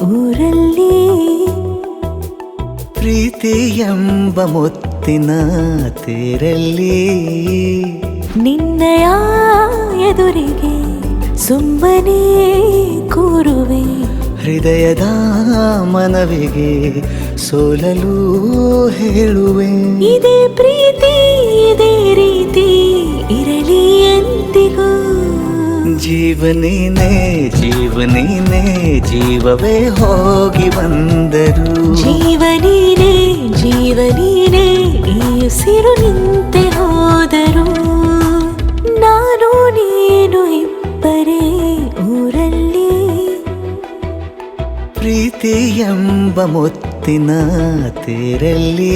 ಊರಲ್ಲಿ ಪ್ರೀತಿ ಎಂಬ ಮುತ್ತಿನ ತೇರಲ್ಲಿ ನಿನ್ನಯ ಎದುರಿಗೆ ಸುಮ್ಮನೆ ಕೂರುವೆ ಹೃದಯದ ಮನವಿಗೆ ಸೋಲಲು ಹೇಳುವೆ ಇದೇ ಪ್ರೀತಿ ಇದೇ ರೀತಿ ಇರಲಿ ಎಂದಿಗೂ ಜೀವನೇನೆ ಜೀವನೇನೆ ಜೀವವೇ ಹೋಗಿ ಬಂದರು ಜೀವನೀನೇ ಜೀವನೀನೇ ಈ ಉಸಿರು ನಿಂತೆ ಹೋದರು ನಾನು ನೀನು ಇಬ್ಬರೇ ಊರಲ್ಲಿ ಪ್ರೀತಿ ಎಂಬ ಮುತ್ತಿನ ತೇರಲ್ಲಿ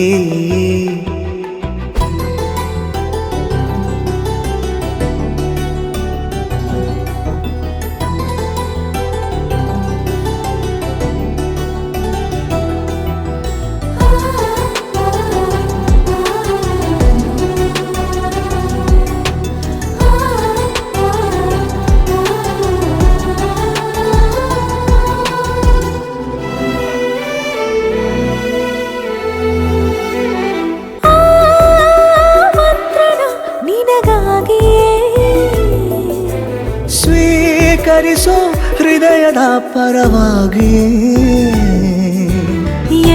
ಸ್ವೀಕರಿಸೋ ಹೃದಯದ ಪರವಾಗಿ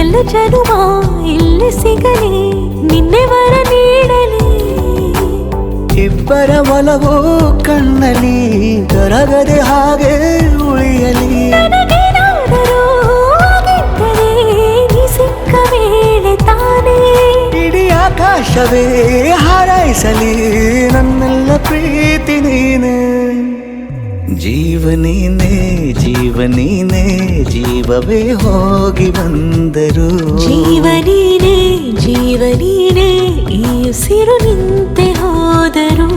ಎಲ್ಲ ಜನುಮ ಇಲ್ಲಿ ಸಿಗಲಿ ನಿನ್ನೆ ವರ ನೀಡಲಿ ಇಬ್ಬರ ಒಲವು ಕಣ್ಣಲ್ಲಿ ಕರಗದೆ ಹಾಗೆ ಉಳಿಯಲಿ ನನಗೇನಾದರೂ ಆಗಿದ್ದರೆ ನೀ ಸಿಕ್ಕ ವೇಳೆ ತಾನೇ ಇಡೀ ಆಕಾಶವೇ ಹಾರೈಸಲಿ ನನ್ನೆಲ್ಲ ಪ್ರೀತಿ ನೀನೆ ಜೀವನೇನೆ ಜೀವನೇನೆ ಜೀವವೇ ಹೋಗಿ ಬಂದರು ಜೀವನೀನೇ ಜೀವನೀನೇ ಈ ಉಸಿರು ನಿಂತೆ ಹೋದರು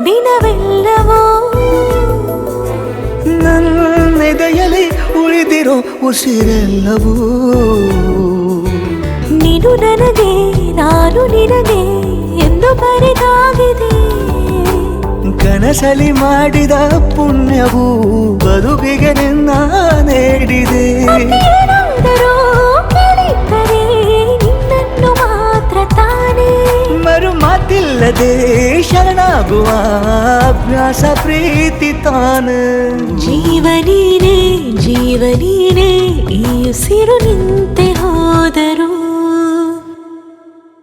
ದಿನವೆಲ್ಲವೋ ನನ್ನೆದೆಯಲ್ಲಿ ಉಳಿದಿರೋ ಉಸಿರೆಲ್ಲವೂ ನೀನು ನನಗೆ ನಾನು ನಿನಗೆ ಎಂದು ಬರೆದಾಗಿದೆ ಕನಸಲಿ ಮಾಡಿದ ಪುಣ್ಯವು ಬದುಕಿಗೆ ನಿನ್ನ ನೀಡಿದೆ ಏನಾದರೂ ಕೇಳಿದ್ದರೆ ನಿನ್ನನ್ನು ಮಾತ್ರ ತಾನೇ ಮರು ಮಾತಿಲ್ಲದೆ ಶರಣಾಗುವ ಅಭ್ಯಾಸ ಪ್ರೀತಿ ತಾನು ಜೀವನೀನೇ ಜೀವನೀನೇ ಈ ಉಸಿರು ನಿಂತೆ